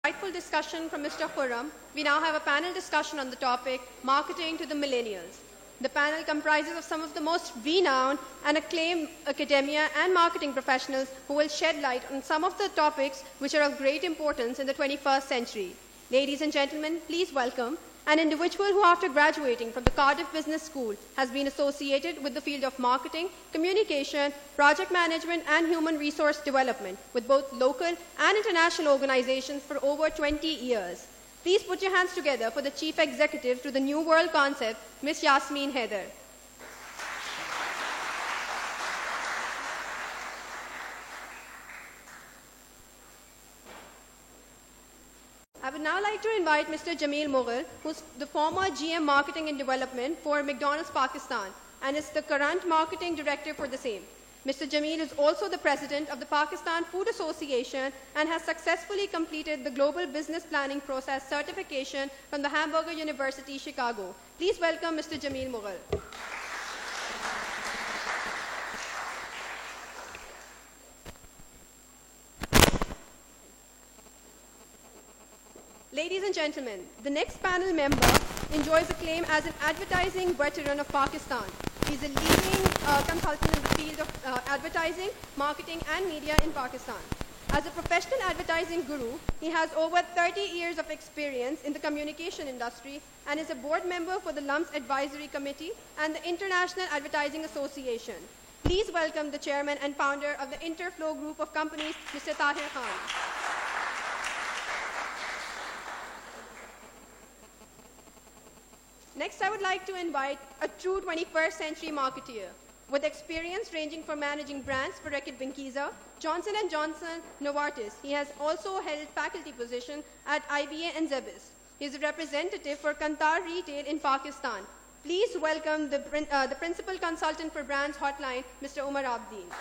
Insightful discussion from Mr. Khurram, we now have a panel discussion on the topic, Marketing to the Millennials. The panel comprises of some of the most renowned and acclaimed academia and marketing professionals who will shed light on some of the topics which are of great importance in the 21st century. Ladies and gentlemen, please welcome an individual who, after graduating from the Cardiff Business School, has been associated with the field of marketing, communication, project management, and human resource development with both local and international organizations for over 20 years. Please put your hands together for the Chief Executive to the New World Concept, Ms. Yasmeen Haider. I would now like to invite Mr. Jameel Mughal, who's the former GM Marketing and Development for McDonald's Pakistan and is the current Marketing Director for the same. Mr. Jameel is also the President of the Pakistan Food Association and has successfully completed the Global Business Planning Process certification from the Hamburger University, Chicago. Please welcome Mr. Jameel Mughal. Ladies and gentlemen, the next panel member enjoys acclaim as an advertising veteran of Pakistan. He's a leading consultant in the field of advertising, marketing, and media in Pakistan. As a professional advertising guru, he has over 30 years of experience in the communication industry and is a board member for the LUMS Advisory Committee and the International Advertising Association. Please welcome the chairman and founder of the Interflow Group of Companies, Mr. Tahir Khan. Next, I would like to invite a true 21st century marketeer with experience ranging from managing brands for Reckitt Benckiser, Johnson & Johnson, Novartis. He has also held faculty position at IBA and Zebis. He is a representative for Kantar Retail in Pakistan. Please welcome the Principal Consultant for Brands Hotline, Mr. Umar Abdeen.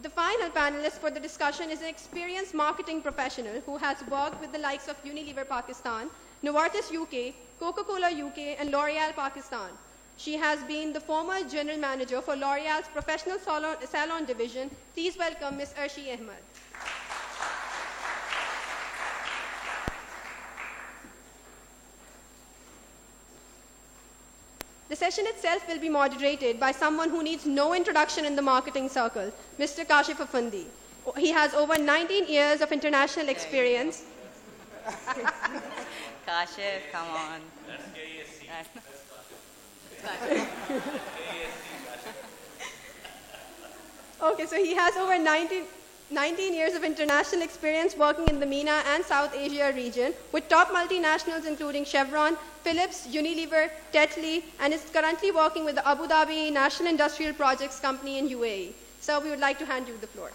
The final panelist for the discussion is an experienced marketing professional who has worked with the likes of Unilever Pakistan, Novartis UK, Coca-Cola UK, and L'Oreal Pakistan. She has been the former general manager for L'Oreal's professional salon division. Please welcome Ms. Arshi Ahmed. The session itself will be moderated by someone who needs no introduction in the marketing circle, Mr. Kashif Afandi. He has over 19 years of international experience. Kashif, come on. That's KSC. Okay, so he has over 19 years of international experience working in the MENA and South Asia region with top multinationals including Chevron, Philips, Unilever, Tetley, and is currently working with the Abu Dhabi National Industrial Projects Company in UAE. So we would like to hand you the floor.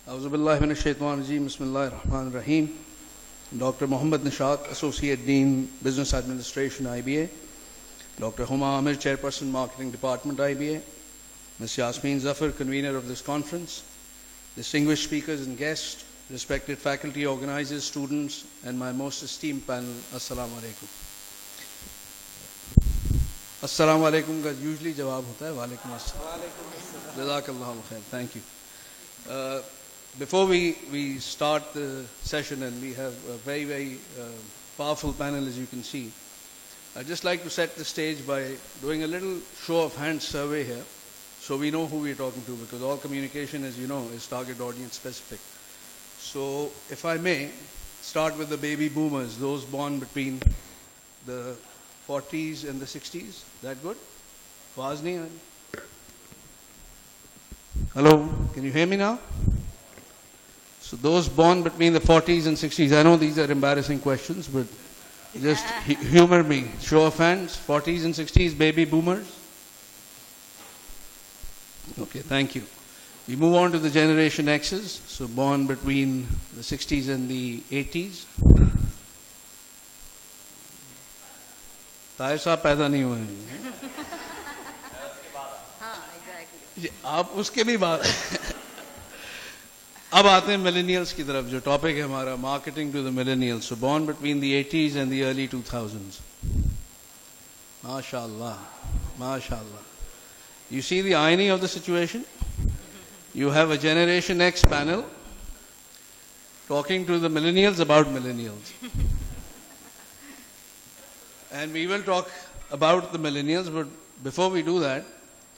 A'udhu billahi minash shaitanir rajeem. Bismillahir Rahmanir Rahim. Dr. Muhammad Nishat, Associate Dean, Business Administration, IBA. Dr. Huma Amir, Chairperson, Marketing Department, IBA. Ms. Yasmeen Zafar, Convener of this conference. Distinguished speakers and guests, respected faculty, organizers, students, and my most esteemed panel, Assalamu alaikum. Assalamu alaikum ka usually jawab hota hai, wa alaikum assalam. Jazakallahu khair. Thank you. Before we start the session, and we have a very powerful panel, as you can see, I'd just like to set the stage by doing a little show of hands survey here, so we know who we're talking to, because all communication, as you know, is target audience specific. So if I may, start with the baby boomers, those born between the 40s and the 60s. Is that good? Awaaz nahi aa rahi? Hello, can you hear me now? So those born between the 40s and 60s, I know these are embarrassing questions, but just humor me. Show of hands, 40s and 60s, baby boomers. Okay, thank you. We move on to the Generation X's, so born between the 60s and the 80s. Tahir साहब पैदा नहीं हुए हैं. हाँ, exactly. आप उसके भी बाद. अब आते हैं millennials की तरफ जो topic है हमारा marketing to the millennials. So born between the 80s and the early 2000s. MashaAllah. MashaAllah. You see the irony of the situation? You have a Generation X panel talking to the millennials about millennials. And we will talk about the millennials, but before we do that,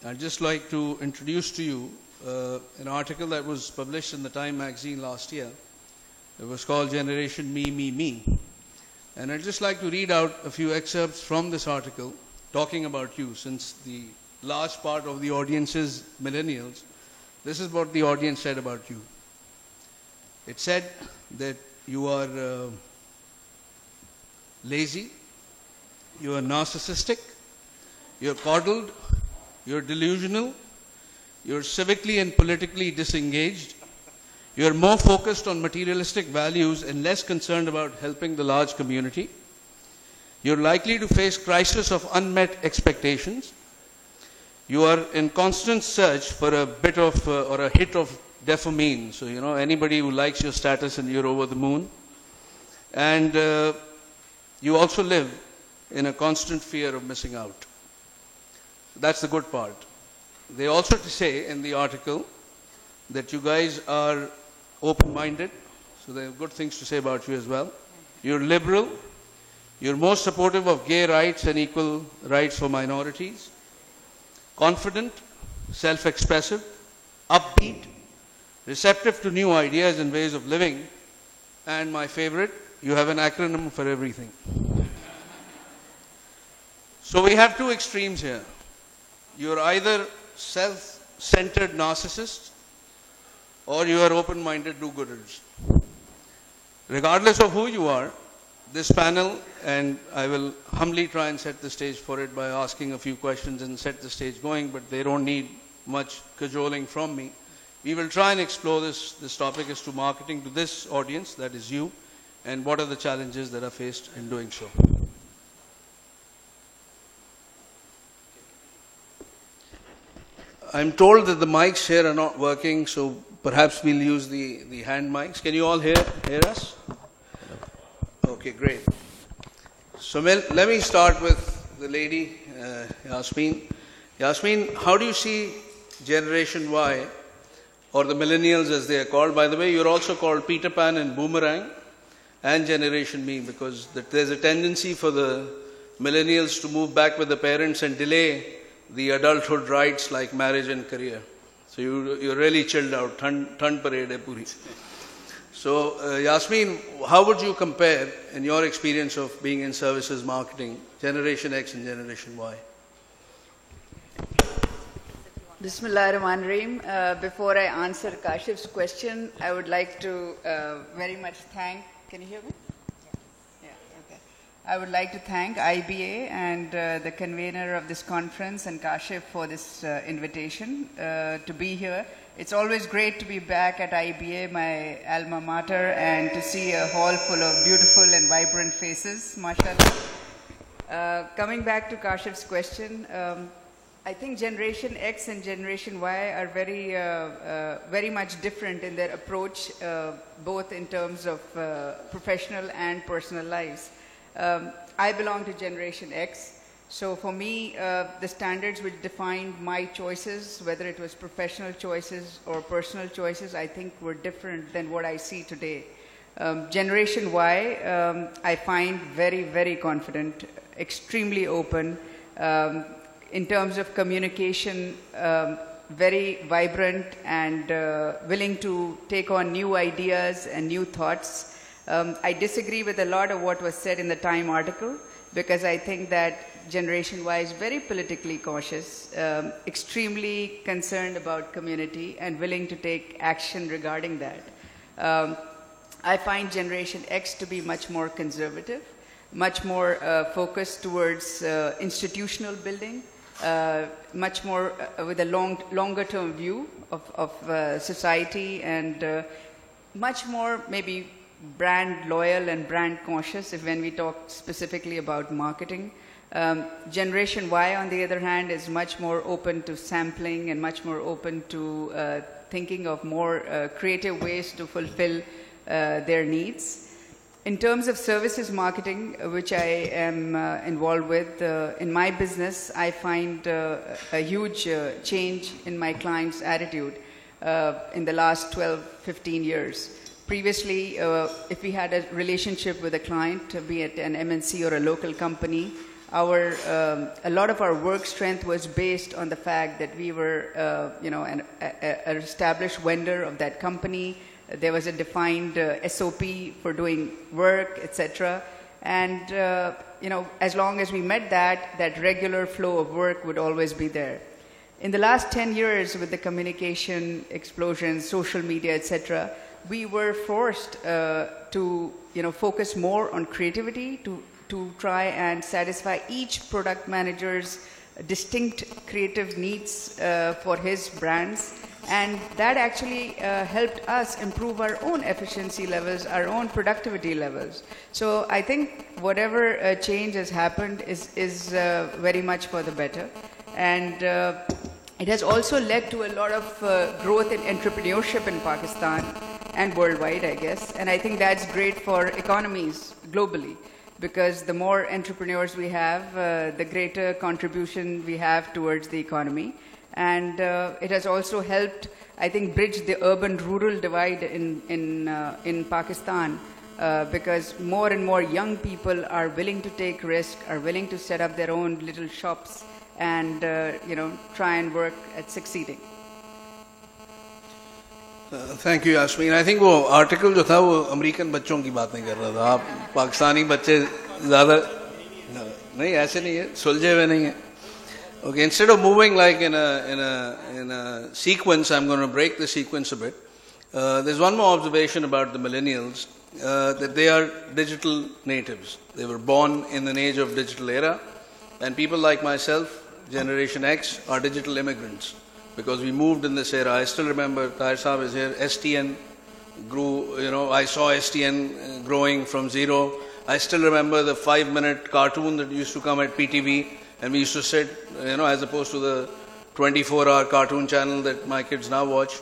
I'd just like to introduce to you an article that was published in the Time magazine last year. It was called Generation Me, Me, Me. And I'd just like to read out a few excerpts from this article talking about you, since the large part of the audience is millennials. This is what the audience said about you. It said that you are lazy, you are narcissistic, you're coddled, you're delusional, you're civically and politically disengaged, you're more focused on materialistic values and less concerned about helping the large community, you're likely to face crisis of unmet expectations, you are in constant search for a bit of or a hit of dopamine. So, you know, anybody who likes your status and you're over the moon. And you also live in a constant fear of missing out. That's the good part. They also say in the article that you guys are open-minded. So they have good things to say about you as well. You're liberal. You're more supportive of gay rights and equal rights for minorities. Confident, self-expressive, upbeat, receptive to new ideas and ways of living, and my favorite, you have an acronym for everything. So we have two extremes here. You're either self-centered narcissists or you are open-minded do-gooders. Regardless of who you are, this panel, and I will humbly try and set the stage for it by asking a few questions and set the stage going, but they don't need much cajoling from me. We will try and explore this topic as to marketing to this audience, that is you, and what are the challenges that are faced in doing so. I'm told that the mics here are not working, so perhaps we'll use the hand mics. Can you all hear us? Okay, great. So let me start with the lady, Yasmin. Yasmin, how do you see Generation Y, or the millennials as they are called? By the way, you're also called Peter Pan and Boomerang and Generation Me, because there's a tendency for the millennials to move back with the parents and delay the adulthood rights like marriage and career. So you're really chilled out. Thand parade hai puri. So, Yasmin, how would you compare, in your experience of being in services marketing, Generation X and Generation Y? Bismillahirrahmanirrahim. Before I answer Kashif's question, I would like to very much thank, can you hear me? Yeah, okay. I would like to thank IBA and the convener of this conference and Kashif for this invitation to be here. It's always great to be back at IBA, my alma mater, and to see a hall full of beautiful and vibrant faces, mashallah. Coming back to Kashif's question, I think Generation X and Generation Y are very much different in their approach, both in terms of professional and personal lives. I belong to Generation X. So for me, the standards which defined my choices, whether it was professional choices or personal choices, I think were different than what I see today. Generation Y, I find very, very confident, extremely open. In terms of communication, very vibrant and willing to take on new ideas and new thoughts. I disagree with a lot of what was said in the Time article, because I think that Generation Y is very politically cautious, extremely concerned about community and willing to take action regarding that. I find Generation X to be much more conservative, much more focused towards institutional building, much more with a longer term view of society, and much more maybe brand loyal and brand conscious when we talk specifically about marketing. Generation Y, on the other hand, is much more open to sampling and much more open to thinking of more creative ways to fulfill their needs. In terms of services marketing, which I am involved with, in my business, I find a huge change in my clients' attitude in the last 12, 15 years. Previously, if we had a relationship with a client, be it an MNC or a local company, a lot of our work strength was based on the fact that we were, an established vendor of that company. There was a defined SOP for doing work, etc. And, as long as we met that regular flow of work would always be there. In the last 10 years, with the communication explosion, social media, etc., we were forced to, focus more on creativity, to try and satisfy each product manager's distinct creative needs for his brands. And that actually helped us improve our own efficiency levels, our own productivity levels. So I think whatever change has happened is very much for the better. And it has also led to a lot of growth in entrepreneurship in Pakistan and worldwide, I guess. And I think that's great for economies globally, because the more entrepreneurs we have, the greater contribution we have towards the economy. And it has also helped, I think, bridge the urban-rural divide in Pakistan, because more and more young people are willing to take risk, are willing to set up their own little shops and try and work at succeeding. Thank you, Yasmin. I think वो article जो था वो American बच्चों की बातें कर रहा था. आप पाकिस्तानी बच्चे ज़्यादा नहीं, ऐसे नहीं है, सुलझे हुए नहीं है. Okay, instead of moving like in a sequence, I'm going to break the sequence a bit. There's one more observation about the millennials, that they are digital natives. They were born in an age of digital era, and people like myself, Generation X, are digital immigrants, because we moved in this era. I still remember, Tahir Saab is here, STN grew, I saw STN growing from zero. I still remember the 5-minute cartoon that used to come at PTV, and we used to sit, as opposed to the 24-hour cartoon channel that my kids now watch.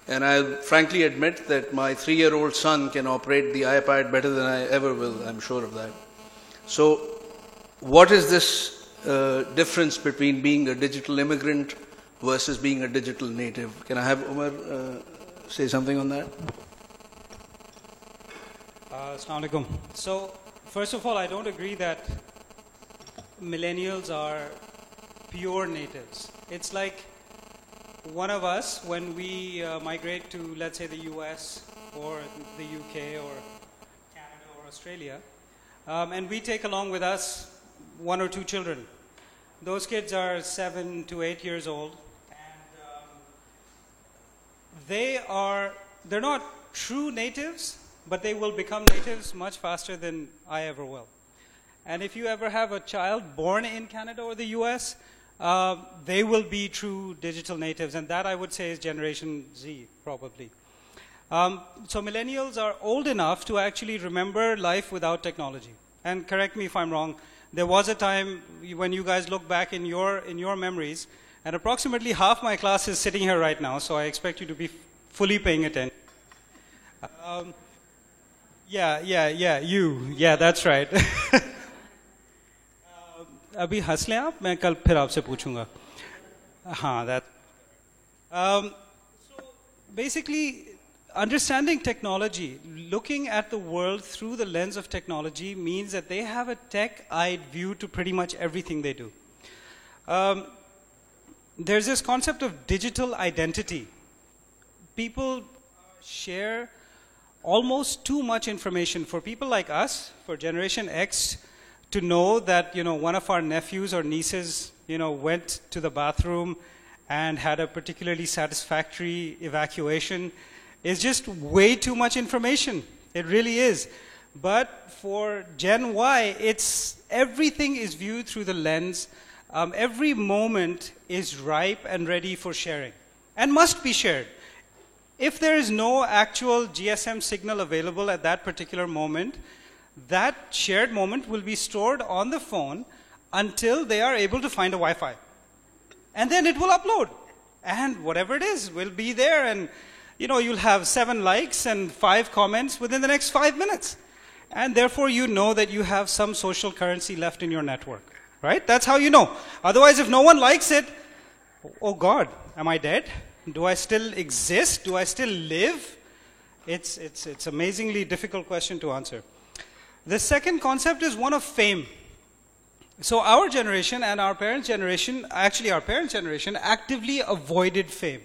And I frankly admit that my 3-year-old son can operate the iPad better than I ever will, I'm sure of that. So what is this difference between being a digital immigrant versus being a digital native? Can I have Umar say something on that? Assalamu alaikum. So, first of all, I don't agree that millennials are pure natives. It's like one of us, when we migrate to, let's say, the US or the UK or Canada or Australia, and we take along with us 1 or 2 children. Those kids are 7 to 8 years old, and they're not true natives, but they will become natives much faster than I ever will. And if you ever have a child born in Canada or the US, they will be true digital natives, and that I would say is Generation Z, probably. So millennials are old enough to actually remember life without technology. And correct me if I'm wrong, there was a time when you guys look back in your memories, and approximately half my class is sitting here right now, so I expect you to be fully paying attention. Yeah, that's right. अभी हंस लें आप, मैं कल फिर आपसे पूछूंगा. हाँ, so basically, understanding technology, looking at the world through the lens of technology, means that they have a tech-eyed view to pretty much everything they do. There's this concept of digital identity. People share almost too much information. For people like us, for Generation X, to know that, one of our nephews or nieces, went to the bathroom and had a particularly satisfactory evacuation is just way too much information. It really is. But for Gen Y, everything is viewed through the lens. Every moment is ripe and ready for sharing and must be shared. If there is no actual GSM signal available at that particular moment, that shared moment will be stored on the phone until they are able to find a Wi-Fi. And then it will upload. And whatever it is will be there, and you'll have 7 likes and 5 comments within the next 5 minutes. And therefore you know that you have some social currency left in your network, right? That's how you know. Otherwise, if no one likes it, oh God, am I dead? Do I still exist? Do I still live? It's amazingly difficult question to answer. The second concept is one of fame. So our generation and our parents' generation, actually our parents' generation, actively avoided fame.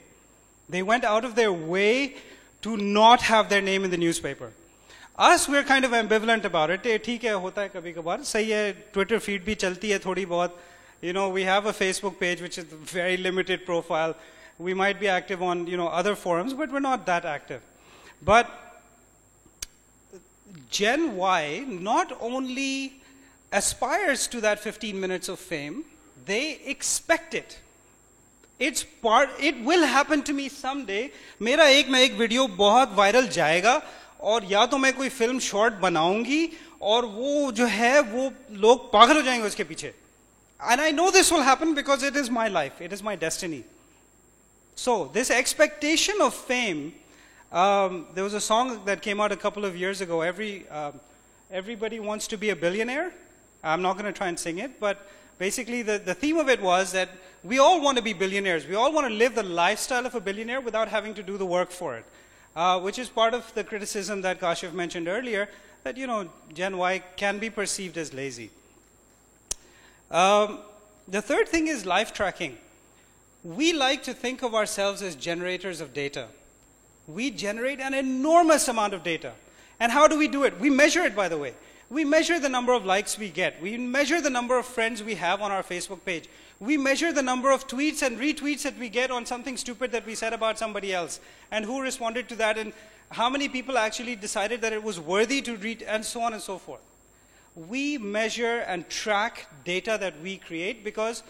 They went out of their way to not have their name in the newspaper. Us, we're kind of ambivalent about it. ठीक है, होता है कभी कभार. सही है, Twitter feed भी चलती है थोड़ी बहुत. We have a Facebook page which is a very limited profile. We might be active on, other forums, but we're not that active. But Gen Y not only aspires to that 15 minutes of fame, they expect it. It will happen to me someday. मेरा एक ना एक video बहुत viral जाएगा, और या तो मैं कोई फिल्म शॉर्ट बनाऊंगी, और वो जो है वो लोग पागल हो जाएंगे उसके पीछे. And I know this will happen because it is my life, it is my destiny. So this expectation of fame, there was a song that came out a couple of years ago. Everybody wants to be a billionaire. I'm not going to try and sing it, but basically the theme of it was that we all want to be billionaires. We all want to live the lifestyle of a billionaire without having to do the work for it, which is part of the criticism that Kashif mentioned earlier, that Gen Y can be perceived as lazy. The third thing is life tracking. We like to think of ourselves as generators of data. We generate an enormous amount of data. And how do we do it? We measure it, by the way. We measure the number of likes we get. We measure the number of friends we have on our Facebook page. We measure the number of tweets and retweets that we get on something stupid that we said about somebody else, and who responded to that, and how many people actually decided that it was worthy to read, and so on and so forth. We measure and track data that we create because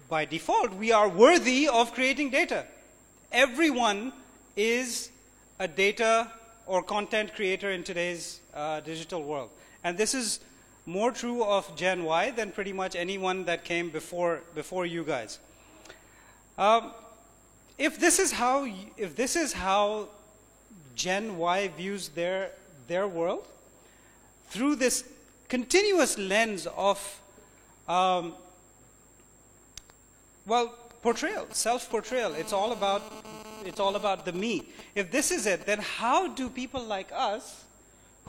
by default we are worthy of creating data. Everyone is a data or content creator in today's digital world. And this is more true of Gen Y than pretty much anyone that came before you guys. If this is how Gen Y views their world, through this continuous lens of portrayal, self-portrayal, it's all about the me. If this is it, then how do people like us,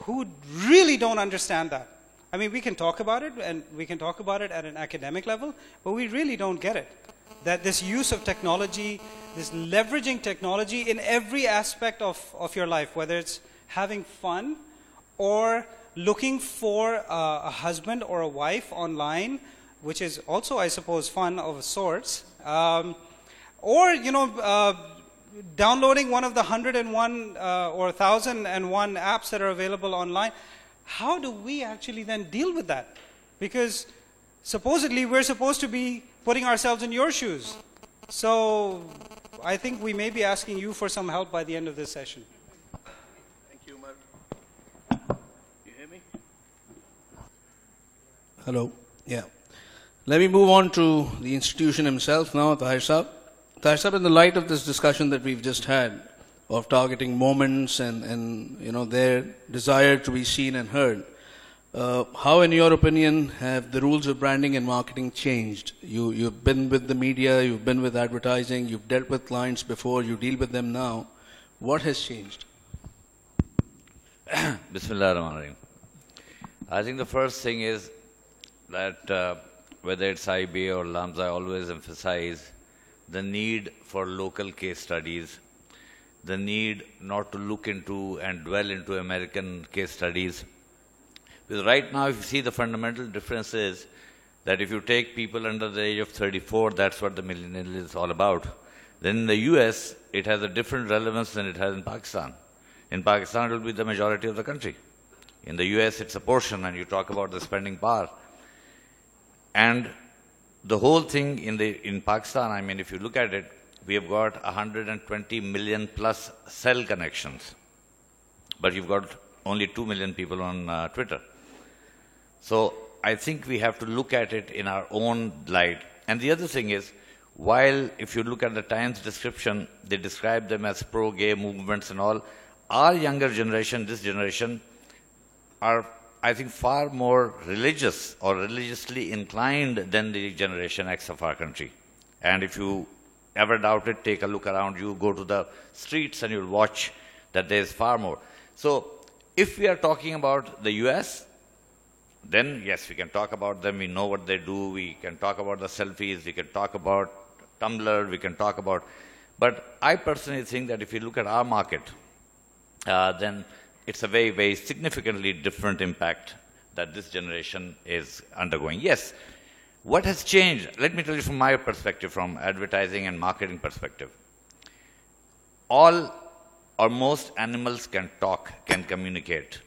who really don't understand that? I mean, we can talk about it, and we can talk about it at an academic level, but we really don't get it. That this use of technology, this leveraging technology in every aspect of your life, whether it's having fun or looking for a husband or a wife online, which is also, I suppose, fun of sorts, or downloading one of the 101 or 1,001 apps that are available online. How do we actually then deal with that? Because supposedly we're supposed to be putting ourselves in your shoes. So I think we may be asking you for some help by the end of this session. Thank you, Umar. You hear me? Hello. Yeah. Let me move on to the institution himself now, Tahir Saab. Tahir Saab, in the light of this discussion that we've just had, of targeting moments and their desire to be seen and heard, how, in your opinion, have the rules of branding and marketing changed? You've been with the media, you've been with advertising, you've dealt with clients before, you deal with them now. What has changed? Bismillah ar-Rahman ar-Rahim. I think the first thing is that whether it's IBA or LAMS, I always emphasize the need for local case studies, the need not to look into and dwell into American case studies. Because right now, if you see, the fundamental difference is that if you take people under the age of 34, that's what the millennial is all about. Then in the US, it has a different relevance than it has in Pakistan. In Pakistan, it will be the majority of the country. In the US, it's a portion, and you talk about the spending power. And the whole thing in Pakistan, I mean, if you look at it, we have got 120 million plus cell connections. But you've got only 2 million people on Twitter. So I think we have to look at it in our own light. And the other thing is, while if you look at the Times description, they describe them as pro-gay movements and all. Our younger generation, this generation, are, I think, far more religious or religiously inclined than the Generation X of our country. And if you ever doubt it, take a look around you, go to the streets and you'll watch that there's far more. So if we are talking about the US, then yes, we can talk about them, we know what they do, we can talk about the selfies, we can talk about Tumblr, we can talk about, but I personally think that if you look at our market, then it's a very, very significantly different impact that this generation is undergoing. Yes, what has changed? Let me tell you from my perspective, from advertising and marketing perspective. All or most animals can talk, can communicate.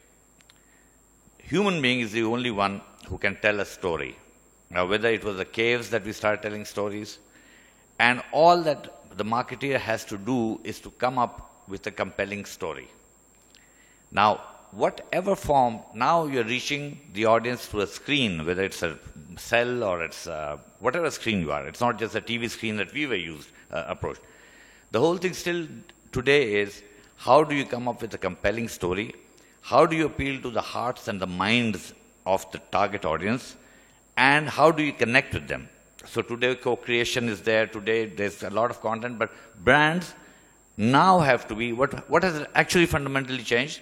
Human being is the only one who can tell a story. Now, whether it was the caves that we started telling stories, and all that the marketeer has to do is to come up with a compelling story. Now, whatever form, now you're reaching the audience through a screen, whether it's a cell or it's whatever screen you are. It's not just a TV screen that we were approached. The whole thing still today is, how do you come up with a compelling story? How do you appeal to the hearts and the minds of the target audience? And how do you connect with them? So today co-creation is there. Today there's a lot of content, but brands now have to be, what has actually fundamentally changed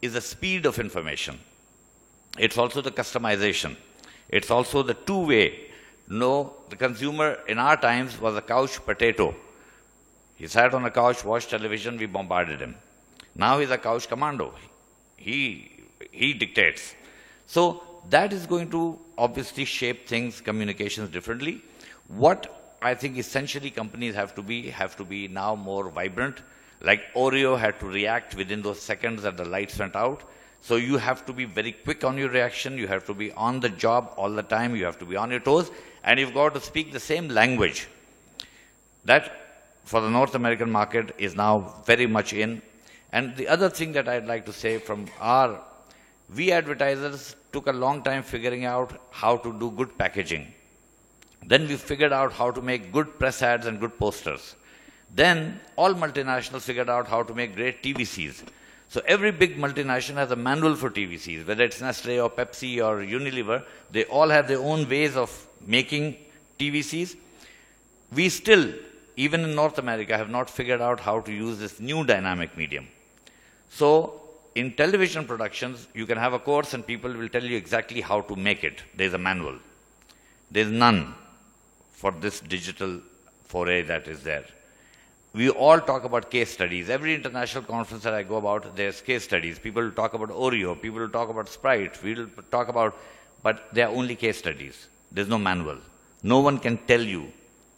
is the speed of information. It's also the customization. It's also the two-way. No, the consumer in our times was a couch potato. He sat on a couch, watched television, we bombarded him. Now he's a couch commando. He dictates. So that is going to obviously shape things, communications differently. What I think essentially companies have to be now more vibrant. Like Oreo had to react within those seconds that the lights went out. So you have to be very quick on your reaction. You have to be on the job all the time. You have to be on your toes. And you've got to speak the same language. That, for the North American market, is now very much in. And the other thing that I'd like to say from we advertisers took a long time figuring out how to do good packaging. Then we figured out how to make good press ads and good posters. Then all multinationals figured out how to make great TVCs. So every big multinational has a manual for TVCs, whether it's Nestle or Pepsi or Unilever. They all have their own ways of making TVCs. We still, even in North America, have not figured out how to use this new dynamic medium. So in television productions, you can have a course and people will tell you exactly how to make it. There's a manual. There's none for this digital foray that is there. We all talk about case studies. Every international conference that I go about, there's case studies. People will talk about Oreo, people will talk about Sprite, we will talk about, but they are only case studies. There's no manual. No one can tell you,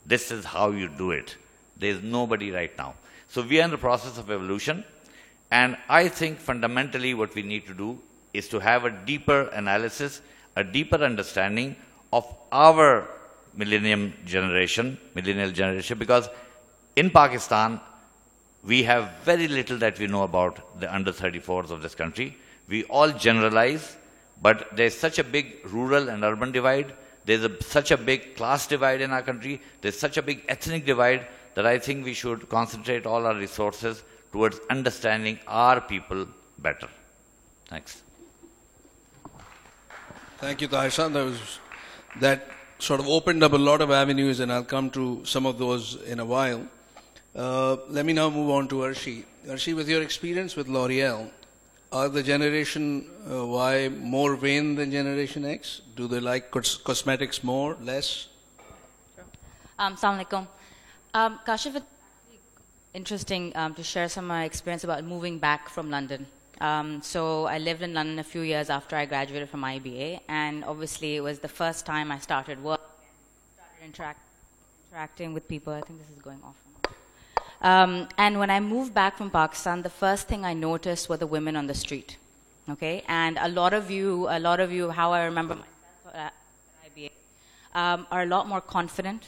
this is how you do it. There's nobody right now. So we are in the process of evolution, and I think fundamentally what we need to do is to have a deeper analysis, a deeper understanding of our millennial generation, because in Pakistan, we have very little that we know about the under 34s of this country. We all generalize, but there's such a big rural and urban divide. There's such a big class divide in our country. There's such a big ethnic divide that I think we should concentrate all our resources towards understanding our people better. Thanks. Thank you, Tahir. That sort of opened up a lot of avenues, and I'll come to some of those in a while. Let me now move on to Arshi. Arshi, with your experience with L'Oreal, are the Generation Y more vain than Generation X? Do they like cosmetics more, less? Assalamu alaikum. Kashif, it's interesting to share some of my experience about moving back from London. So I lived in London a few years after I graduated from IBA, and obviously it was the first time I started work, started interacting with people. I think this is going off. And when I moved back from Pakistan, the first thing I noticed were the women on the street. Okay, and a lot of you, how I remember myself at IBA, are a lot more confident,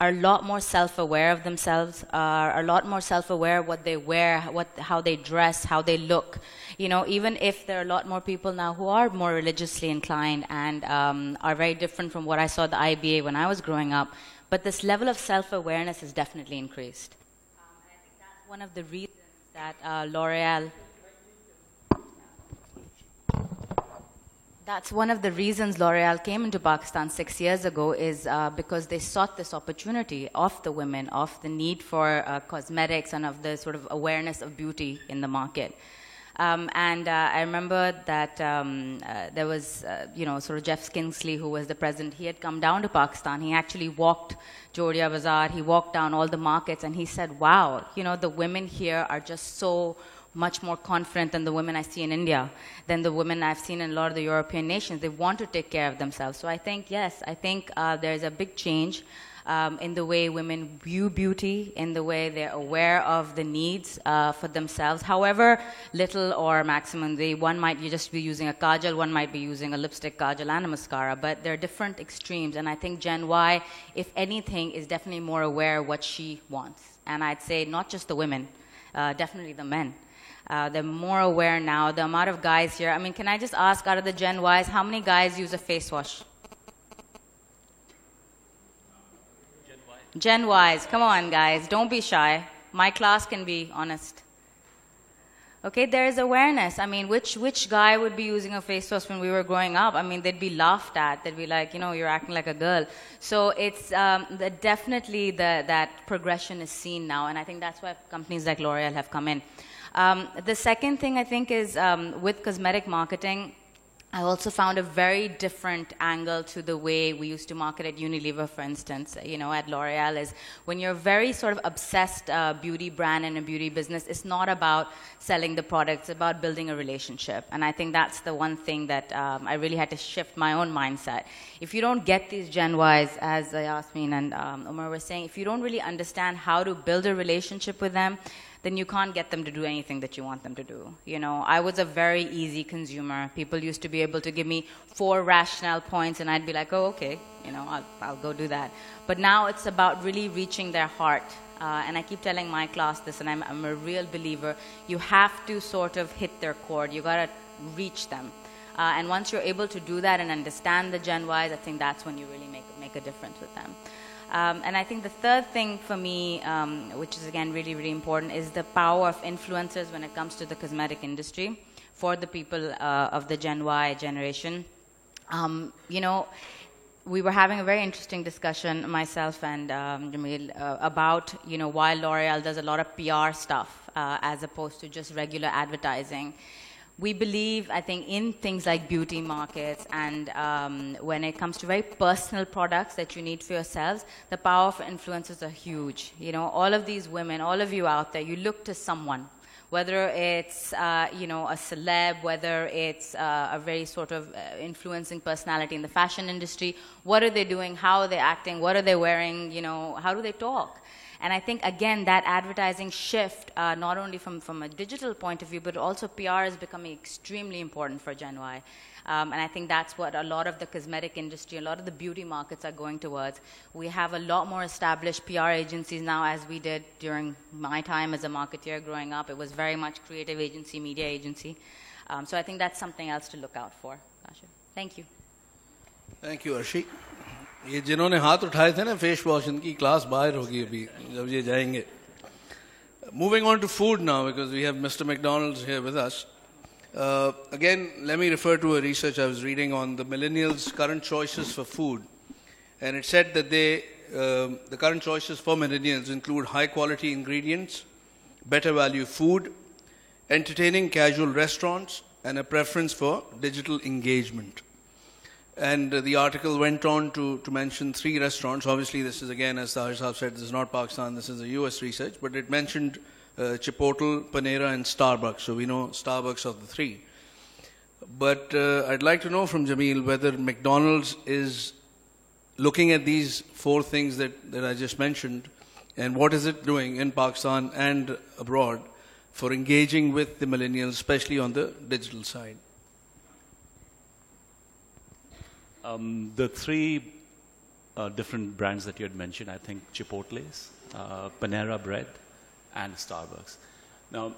are a lot more self-aware of themselves, are a lot more self-aware of what they wear, how they dress, how they look. You know, even if there are a lot more people now who are more religiously inclined and are very different from what I saw at the IBA when I was growing up, but this level of self-awareness has definitely increased. And I think that's one of the reasons that L'Oreal... That's one of the reasons L'Oreal came into Pakistan 6 years ago, is because they sought this opportunity of the women, of the need for cosmetics and of the sort of awareness of beauty in the market. I remember that there was, sort of Jeff Kingsley, who was the president. He had come down to Pakistan. He actually walked Jodia Bazaar. He walked down all the markets, and he said, wow, the women here are just so much more confident than the women I see in India, than the women I've seen in a lot of the European nations. They want to take care of themselves. So I think, yes, there's a big change in the way women view beauty, in the way they're aware of the needs for themselves, however little or maximum. One might just be using a kajal, one might be using a lipstick, kajal, and a mascara, but there are different extremes. And I think Gen Y, if anything, is definitely more aware of what she wants. And I'd say not just the women, definitely the men. They're more aware now. The amount of guys here, I mean, can I just ask, out of the Gen Ys, how many guys use a face wash? Gen Ys, come on guys, don't be shy. My class can be honest. Okay, there is awareness. I mean, which guy would be using a face wash when we were growing up? I mean, they'd be laughed at. They'd be like, you're acting like a girl. So it's definitely that progression is seen now, and I think that's why companies like L'Oreal have come in. The second thing I think is with cosmetic marketing, I also found a very different angle to the way we used to market at Unilever, for instance, at L'Oreal, is when you're very sort of obsessed beauty brand and a beauty business, it's not about selling the product, it's about building a relationship. And I think that's the one thing that I really had to shift my own mindset. If you don't get these Gen Ys, as Yasmin and Umar were saying, if you don't really understand how to build a relationship with them, then you can't get them to do anything that you want them to do. I was a very easy consumer. People used to be able to give me 4 rationale points, and I'd be like, oh, okay, I'll go do that. But now it's about really reaching their heart. And I keep telling my class this, and I'm a real believer. You have to sort of hit their chord. You got to reach them. And once you're able to do that and understand the Gen Ys, I think that's when you really make a difference with them. And I think the third thing for me, which is again really, really important, is the power of influencers when it comes to the cosmetic industry for the people of the Gen Y generation. We were having a very interesting discussion, myself and Jamil, about why L'Oreal does a lot of PR stuff as opposed to just regular advertising. We believe, I think, in things like beauty markets, and when it comes to very personal products that you need for yourselves, the power of influencers are huge. All of these women, all of you out there, you look to someone, whether it's a celeb, whether it's a very sort of influencing personality in the fashion industry. What are they doing? How are they acting? What are they wearing? How do they talk? And I think, again, that advertising shift, not only from a digital point of view, but also PR is becoming extremely important for Gen Y. And I think that's what a lot of the cosmetic industry, a lot of the beauty markets are going towards. We have a lot more established PR agencies now, as we did during my time as a marketeer growing up. It was very much creative agency, media agency. So I think that's something else to look out for. Thank you. Thank you, Arshi. ये जिन्होंने हाथ उठाए थे ना face wash, इनकी class बाहर होगी अभी जब ये जाएंगे. Moving on to food now, because we have Mr. McDonald's here with us. Again, let me refer to a research I was reading on the millennials' current choices for food. And it said that the current choices for millennials include high-quality ingredients, better value food, entertaining casual restaurants, and a preference for digital engagement. And the article went on to mention 3 restaurants. Obviously, this is, again, as Tahir Saab said, this is not Pakistan, this is a US research, but it mentioned Chipotle, Panera, and Starbucks. So we know Starbucks of the 3. But I'd like to know from Jamil whether McDonald's is looking at these 4 things that I just mentioned, and what is it doing in Pakistan and abroad for engaging with the millennials, especially on the digital side. The 3 different brands that you had mentioned. I think Chipotle's, Panera Bread, and Starbucks. Now,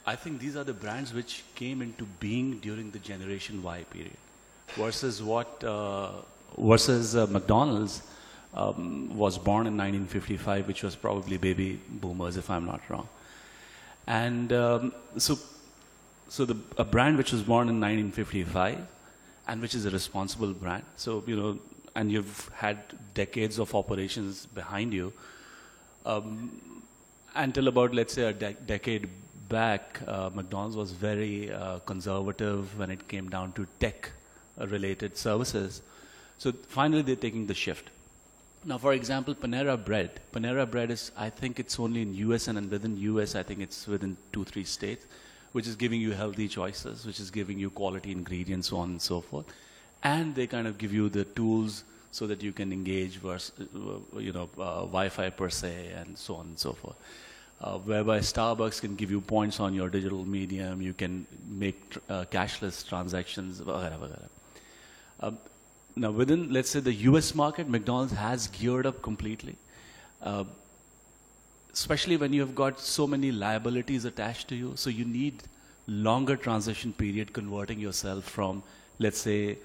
I think these are the brands which came into being during the Generation Y period, versus McDonald's was born in 1955, which was probably baby boomers, if I'm not wrong. And a brand which was born in 1955, and which is a responsible brand. So, you know, and you've had decades of operations behind you. Until about, let's say, a decade back, McDonald's was very conservative when it came down to tech-related services. So finally, they're taking the shift. Now, for example, Panera Bread. Panera Bread is, I think it's only in US, and within US, I think it's within 2-3 states, which is giving you healthy choices, which is giving you quality ingredients, so on and so forth. And they kind of give you the tools so that you can engage, Wi-Fi per se, and so on and so forth. Whereby Starbucks can give you points on your digital medium, you can make cashless transactions, now within, let's say, the US market, McDonald's has geared up completely. Especially when you have got so many liabilities attached to you, so you need longer transition period converting yourself from, let's say,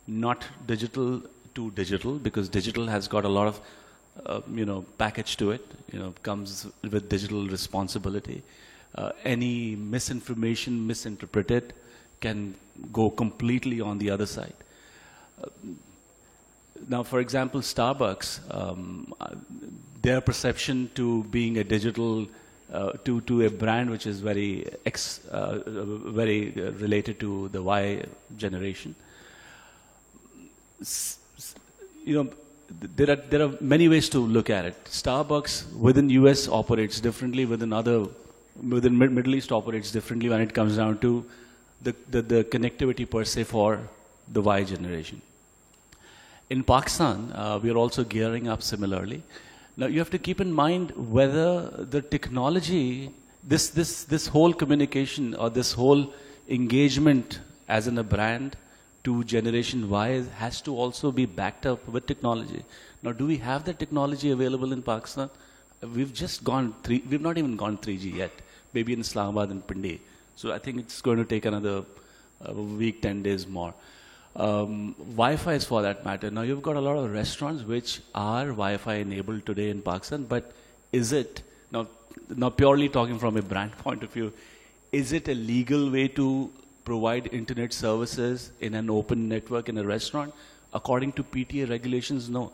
not digital to digital, because digital has got a lot of package to it, comes with digital responsibility. Any misinformation, misinterpreted, can go completely on the other side. Now, for example, Starbucks, their perception to being a digital, to a brand which is very related to the Y generation. There are many ways to look at it. Starbucks within US operates differently, within Middle East operates differently when it comes down to the connectivity per se for the Y generation. In Pakistan, we are also gearing up similarly. Now you have to keep in mind whether the technology, this whole communication or this whole engagement as in a brand to Generation Y has to also be backed up with technology. Now, do we have the technology available in Pakistan? We've just we've not even gone 3G yet, maybe in Islamabad and Pindi. So I think it's going to take another week, 10 days more. Wi-Fi is for that matter. Now, you've got a lot of restaurants which are Wi-Fi enabled today in Pakistan, but is it, now purely talking from a brand point of view, is it a legal way to provide internet services in an open network in a restaurant? According to PTA regulations, no.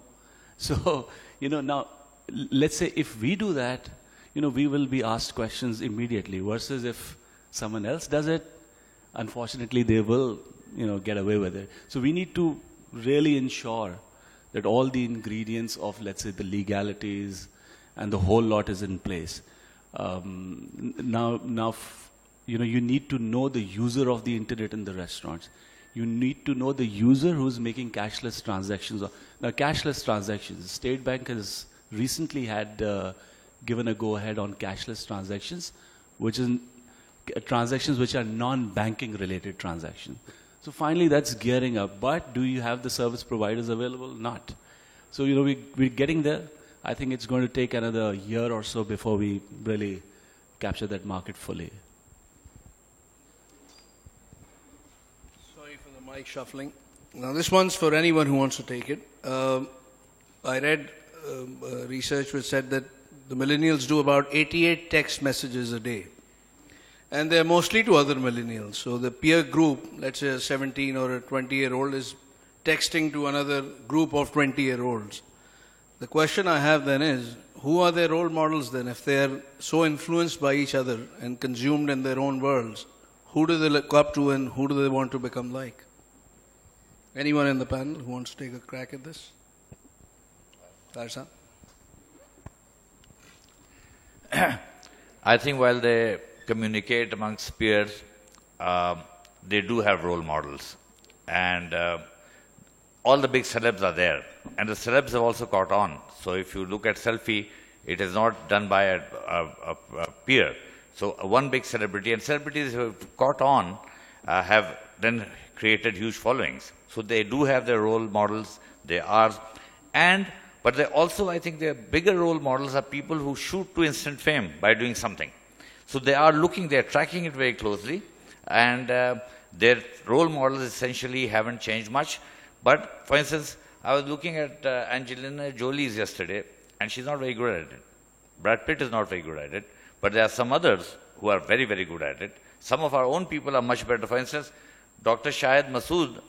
So, now, let's say if we do that, we will be asked questions immediately, versus if someone else does it, unfortunately, they will, get away with it. So we need to really ensure that all the ingredients of, let's say, the legalities and the whole lot is in place. You need to know the user of the internet in the restaurants. You need to know the user who's making cashless transactions. Now, cashless transactions, State Bank has recently had given a go-ahead on cashless transactions, which is transactions which are non-banking related transactions. So finally, that's gearing up. But do you have the service providers available? Not. So, we're getting there. I think it's going to take another year or so before we really capture that market fully. Sorry for the mic shuffling. Now, this one's for anyone who wants to take it. I read research which said that the millennials do about 88 text messages a day. And they're mostly to other millennials. So the peer group, let's say a 17 or a 20-year-old, is texting to another group of 20-year-olds. The question I have then is, who are their role models then? If they're so influenced by each other and consumed in their own worlds, who do they look up to and who do they want to become like? Anyone in the panel who wants to take a crack at this? Tarsa? I think while they communicate amongst peers, they do have role models. And all the big celebs are there. And the celebs have also caught on. So if you look at selfie, it is not done by a peer. So one big celebrity, and celebrities who have caught on have then created huge followings. So they do have their role models, they are, but they also, I think their bigger role models are people who shoot to instant fame by doing something. So they are looking, they are tracking it very closely, and their role models essentially haven't changed much. But for instance, I was looking at Angelina Jolie's yesterday, and she's not very good at it. Brad Pitt is not very good at it, but there are some others who are very, very good at it. Some of our own people are much better. For instance, Dr. Shahid Masood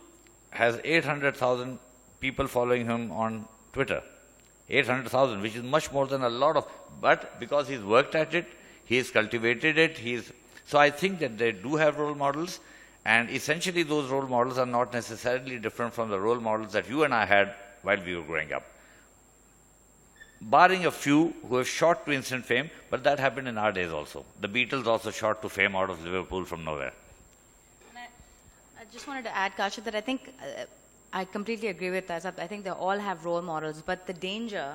has 800,000 people following him on Twitter. 800,000, which is much more than a lot of, but because he's worked at it, he's cultivated it, so I think that they do have role models, and essentially those role models are not necessarily different from the role models that you and I had while we were growing up. Barring a few who have shot to instant fame, but that happened in our days also. The Beatles also shot to fame out of Liverpool from nowhere. I just wanted to add, Kashif, that I think I completely agree with that. I think they all have role models, but the danger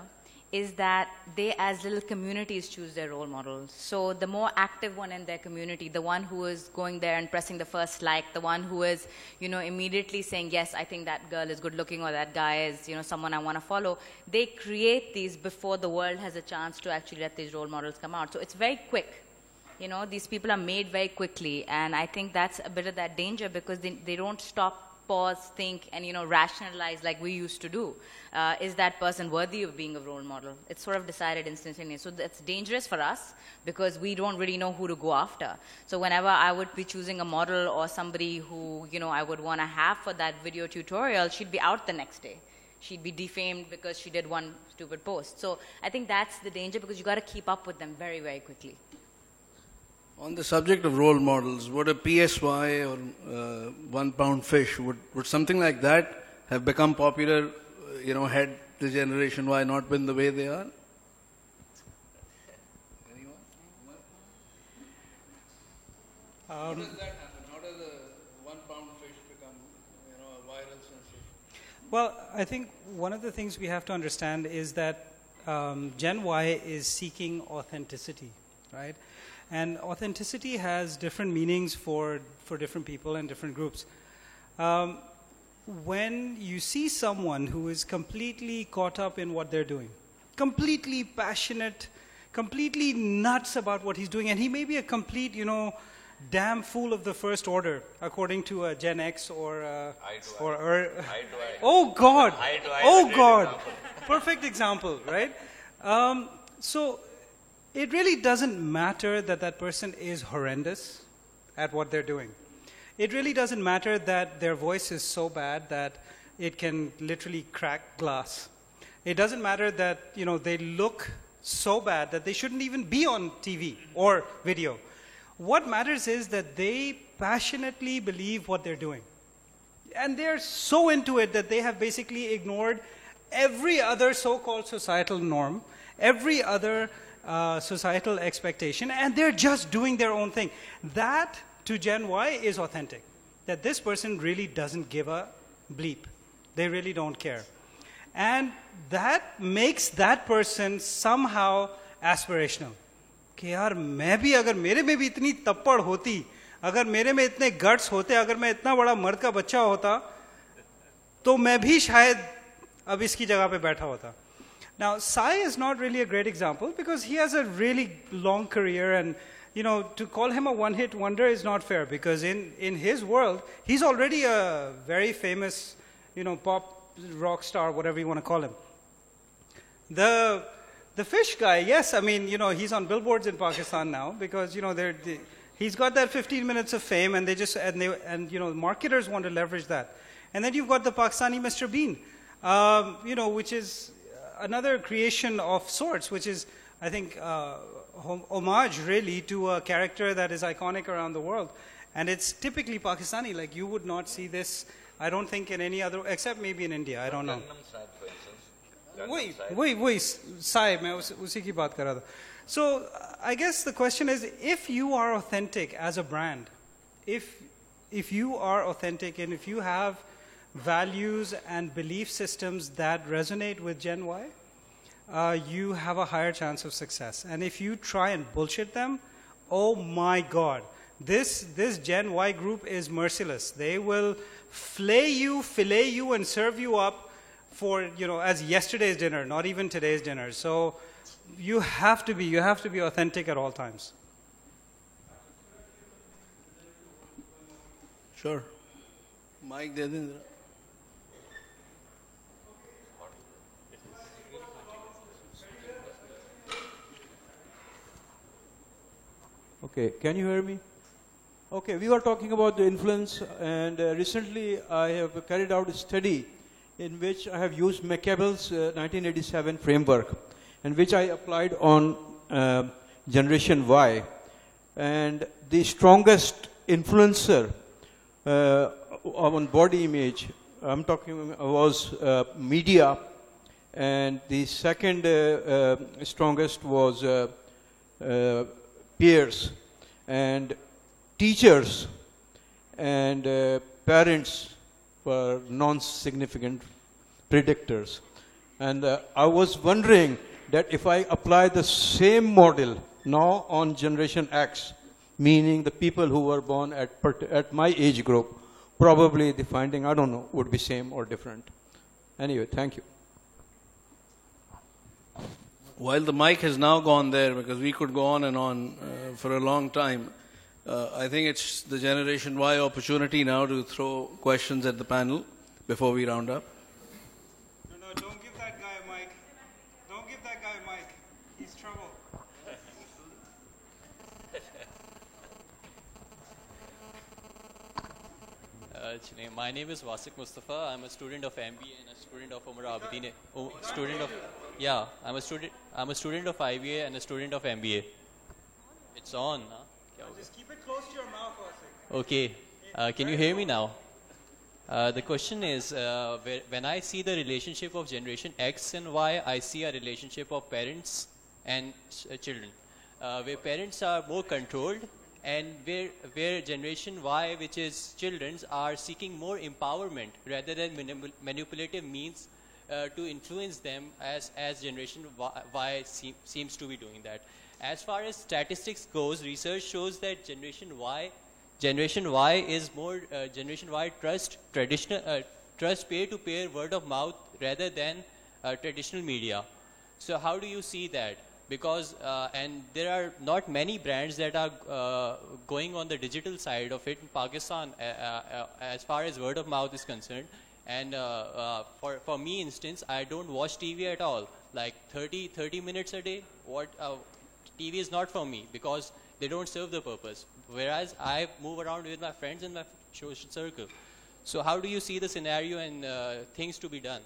is that they, as little communities, choose their role models. So the more active one in their community, the one who is going there and pressing the first like, the one who is, immediately saying, yes, I think that girl is good looking, or that guy is, someone I want to follow, they create these before the world has a chance to actually let these role models come out. So it's very quick. These people are made very quickly, and I think that's a bit of that danger, because they don't stop, pause, think, and rationalize like we used to do. Is that person worthy of being a role model? It's sort of decided instantaneously. So that's dangerous for us, because we don't really know who to go after. So whenever I would be choosing a model or somebody who I would want to have for that video tutorial, she'd be out the next day. She'd be defamed because she did one stupid post. So I think that's the danger, because you got to keep up with them very, very quickly. On the subject of role models, would a PSY or 1 pound fish, would something like that have become popular, had the Generation Y not been the way they are? Anyone? How does that happen? How does a 1 pound fish become, a viral sensation? Well, I think one of the things we have to understand is that Gen Y is seeking authenticity, right? And authenticity has different meanings for different people and different groups. When you see someone who is completely caught up in what they're doing, completely passionate, completely nuts about what he's doing, and he may be a complete, damn fool of the first order, according to a Gen X or oh God, oh God, perfect example, right? So it really doesn't matter that that person is horrendous at what they're doing. It really doesn't matter that their voice is so bad that it can literally crack glass. It doesn't matter that they look so bad that they shouldn't even be on TV or video. What matters is that they passionately believe what they're doing. And they're so into it that they have basically ignored every other so-called societal norm, every other societal expectation, and they're just doing their own thing. That, to Gen Y, is authentic. That this person really doesn't give a bleep. They really don't care. And that makes that person somehow aspirational. कि यार मैं भी अगर मेरे में भी इतनी तप्पड़ होती, अगर मेरे में इतने गट्स होते, अगर मैं इतना बड़ा मर्द का बच्चा होता, तो मैं भी शायद अब इसकी जगह पे बैठा होता. Now, Sai is not really a great example because he has a really long career, and to call him a one-hit wonder is not fair, because in his world, he's already a very famous, pop rock star, whatever you want to call him. The fish guy, yes, I mean, he's on billboards in Pakistan now because, he's got that 15 minutes of fame, and marketers want to leverage that. And then you've got the Pakistani Mr. Bean, which is another creation of sorts, which is, I think, homage really to a character that is iconic around the world. And it's typically Pakistani. Like, you would not see this, I don't think, in any other, except maybe in India, I don't know. वही Sai, मैं उसी की बात कर रहा था. So I guess the question is, if you are authentic as a brand, if you are authentic and if you have values and belief systems that resonate with Gen Y, you have a higher chance of success. And if you try and bullshit them, oh my God, this Gen Y group is merciless. They will fillet you, and serve you up for, as yesterday's dinner, not even today's dinner. So you have to be authentic at all times. Sure. Mike, de dein zara. Okay, can you hear me? Okay, we were talking about the influence, and recently I have carried out a study in which I have used McCabe's 1987 framework, and which I applied on Generation Y. And the strongest influencer on body image, I'm talking, was media, and the second strongest was peers and teachers, and parents were non-significant predictors. And I was wondering that if I apply the same model now on Generation X, meaning the people who were born at my age group, probably the finding, I don't know, would be same or different. Anyway, thank you. While the mic has now gone there, because we could go on and on for a long time, I think it's the Generation Y opportunity now to throw questions at the panel before we round up. No, don't give that guy a mic. Don't give that guy a mic. He's trouble. My name is Wasik Mustafa. I'm a student of MBA and a student of Umar Abedin. I'm a student of IBA and a student of MBA. It's on. Huh? Just keep it close to your mouth, Wasik. Okay. Can you hear me now? The question is, when I see the relationship of Generation X and Y, I see a relationship of parents and children, where parents are more controlled, and where Generation Y, which is children, are seeking more empowerment rather than manipulative means to influence them, as Generation Y seems to be doing that. As far as statistics goes, research shows that Generation Y is more, Generation Y trust peer-to-peer word of mouth rather than traditional media. So how do you see that? Because, and there are not many brands that are going on the digital side of it in Pakistan as far as word of mouth is concerned. And for me, instance, I don't watch TV at all, like 30 minutes a day. TV is not for me because they don't serve the purpose. Whereas I move around with my friends in my social circle. So how do you see the scenario and things to be done?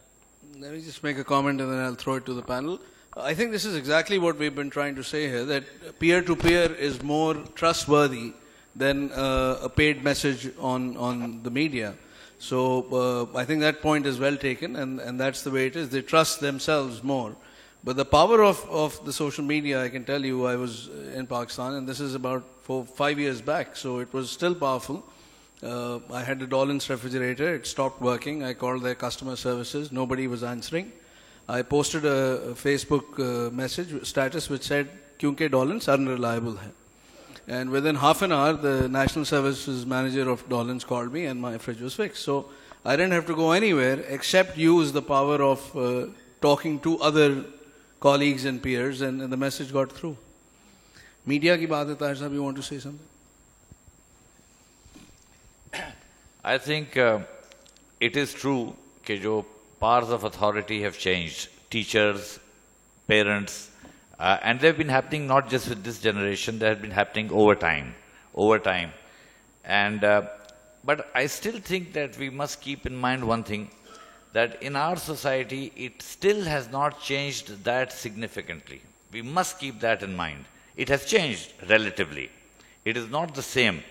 Let me just make a comment and then I'll throw it to the panel. I think this is exactly what we've been trying to say here, that peer-to-peer is more trustworthy than a paid message on the media. So I think that point is well taken, and that's the way it is. They trust themselves more. But the power of the social media, I can tell you, I was in Pakistan, and this is about 5 years back, so it was still powerful. I had a Dolan's refrigerator, it stopped working. I called their customer services, nobody was answering. I posted a Facebook message, status, which said, "Kyunke Dolan's unreliable hai." And within half an hour, the national services manager of Dolan's called me and my fridge was fixed. So I didn't have to go anywhere except use the power of talking to other colleagues and peers, and the message got through. Media ki baat hai, Tahir Sahab, you want to say something? I think it is true that jo powers of authority have changed. Teachers, parents, and they've been happening not just with this generation, they have been happening over time. And, but I still think that we must keep in mind one thing, that in our society, it still has not changed that significantly. We must keep that in mind. It has changed relatively. It is not the same.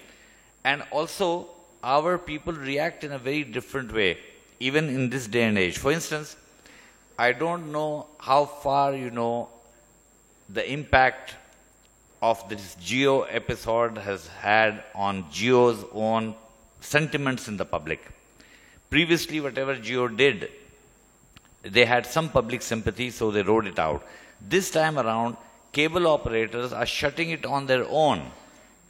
And also, our people react in a very different way, even in this day and age. For instance, I don't know how far you know the impact of this Geo episode has had on Geo's own sentiments in the public. Previously, whatever Geo did, they had some public sympathy, so they wrote it out. This time around, cable operators are shutting it on their own.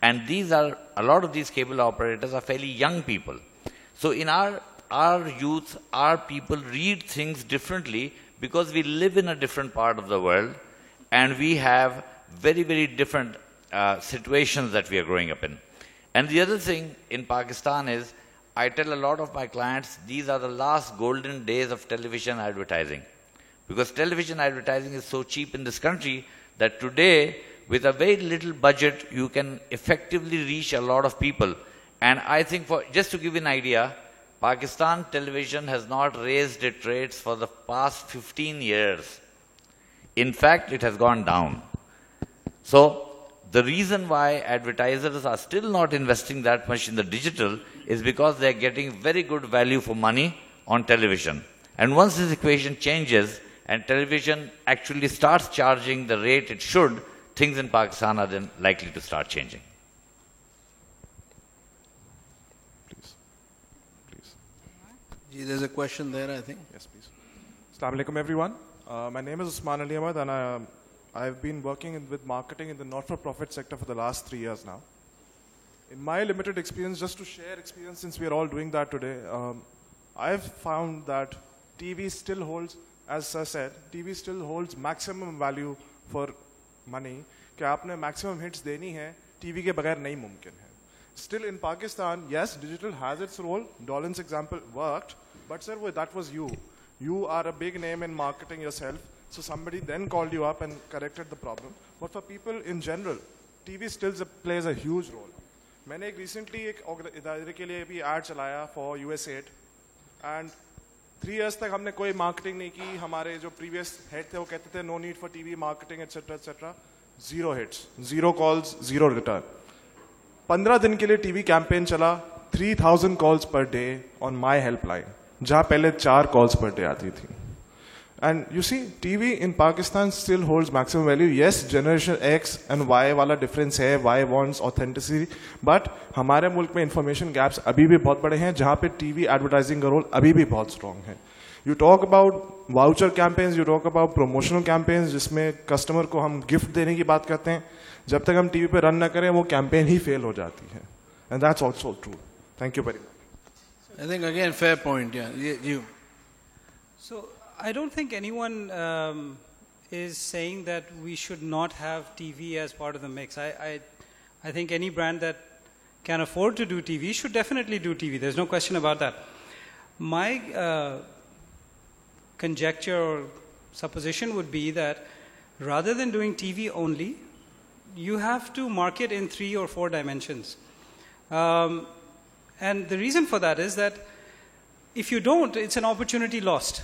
And a lot of these cable operators are fairly young people. So in our youth, our people read things differently because we live in a different part of the world and we have very, very different situations that we are growing up in. And the other thing in Pakistan is, I tell a lot of my clients, these are the last golden days of television advertising. Because television advertising is so cheap in this country that today, with a very little budget, you can effectively reach a lot of people. And I think, just to give you an idea, Pakistan television has not raised its rates for the past 15 years. In fact, it has gone down. So, the reason why advertisers are still not investing that much in the digital is because they are getting very good value for money on television. And once this equation changes and television actually starts charging the rate it should, things in Pakistan are then likely to start changing. There's a question there, I think. Yes, please. Assalamu alaikum, everyone. My name is Usman Ali Ahmad, and I've been working with marketing in the not-for-profit sector for the last 3 years now. In my limited experience, just to share experience since we are all doing that today, I've found that TV still holds, as Sir said, TV still holds maximum value for money. कि आपने maximum hits देनी है, TV के बगैर नहीं मुमकिन है. Still in Pakistan, yes, digital has its role. Dolan's example worked, but sir, that was you. You are a big name in marketing yourself, so somebody then called you up and corrected the problem. But for people in general, TV still plays a huge role. मैंने एक recently एक इदारे के लिए भी ad चलाया for USAID, and 3 years तक हमने कोई marketing नहीं की. हमारे जो previous head थे वो कहते थे no need for TV marketing etc etc. Zero hits, zero calls, zero return. 15 दिन के लिए टीवी कैंपेन चला, 3000 calls per day on my helpline, जहां पहले 4 कॉल्स पर डे आती थी. And you see TV in Pakistan still holds maximum value. Yes, generation X and Y वाला डिफरेंस है, वाई वांट्स ऑथेंटिसिटी, बट हमारे मुल्क में इंफॉर्मेशन गैप्स अभी भी बहुत बड़े हैं, जहां पे टीवी एडवर्टाइजिंग का रोल अभी भी बहुत स्ट्रॉन्ग है. You talk about voucher campaigns, you talk about promotional campaigns, जिसमें कस्टमर को हम गिफ्ट देने की बात करते हैं. जब तक हम टीवी पे रन ना करें, वो कैंपेन ही फेल हो जाती है. And that's also true. Thank you very much. I think again fair point. You. So I don't think anyone is saying that we should not have TV as part of the mix. I think any brand that can afford to do TV should definitely do TV. There's no question about that. My conjecture or supposition would be that rather than doing TV only, you have to market in 3 or 4 dimensions. And the reason for that is that if you don't, it's an opportunity lost.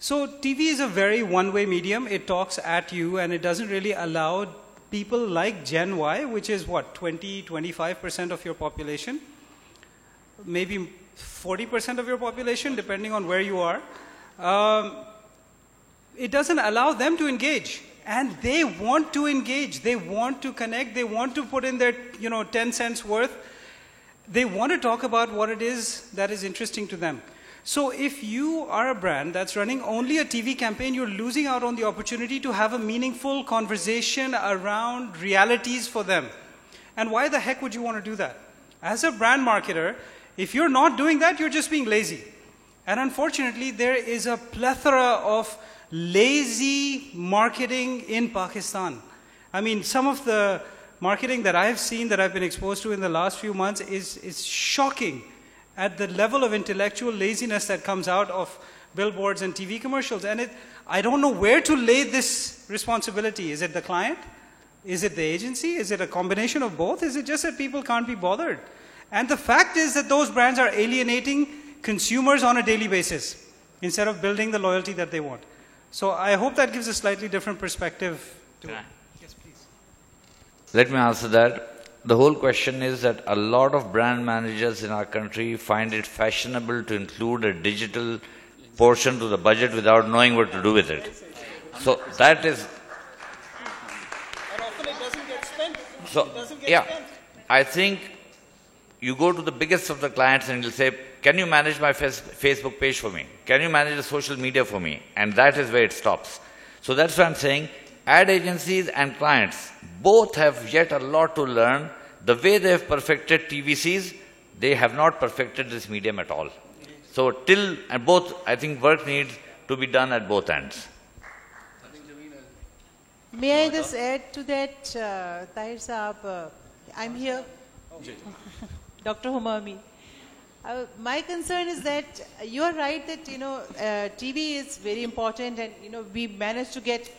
So TV is a very one-way medium. It talks at you and it doesn't really allow people like Gen Y, which is what, 20-25% of your population, maybe 40% of your population, depending on where you are. It doesn't allow them to engage. And they want to engage, they want to connect, they want to put in their 10 cents worth. They want to talk about what it is that is interesting to them. So if you are a brand that's running only a TV campaign, you're losing out on the opportunity to have a meaningful conversation around realities for them. And why the heck would you want to do that? As a brand marketer, if you're not doing that, you're just being lazy. And unfortunately, there is a plethora of lazy marketing in Pakistan. I mean, some of the marketing that I've seen, that I've been exposed to in the last few months is shocking at the level of intellectual laziness that comes out of billboards and TV commercials. And I don't know where to lay this responsibility. Is it the client? Is it the agency? Is it a combination of both? Is it just that people can't be bothered? And the fact is that those brands are alienating consumers on a daily basis instead of building the loyalty that they want. So I hope that gives a slightly different perspective to it. Yes, please. Let me answer that. The whole question is that a lot of brand managers in our country find it fashionable to include a digital portion to the budget without knowing what to do with it. So that is... And often it doesn't get spent. So, I think you go to the biggest of the clients and you'll say, can you manage my Facebook page for me? Can you manage the social media for me? And that is where it stops. So that's why I'm saying ad agencies and clients both have yet a lot to learn. The way they have perfected TVCs, they have not perfected this medium at all. So till, and both, I think work needs to be done at both ends. May I just add to that, Tahir Saab, I'm here. Dr. Humami. My concern is that you are right that, TV is very important, and, we managed to get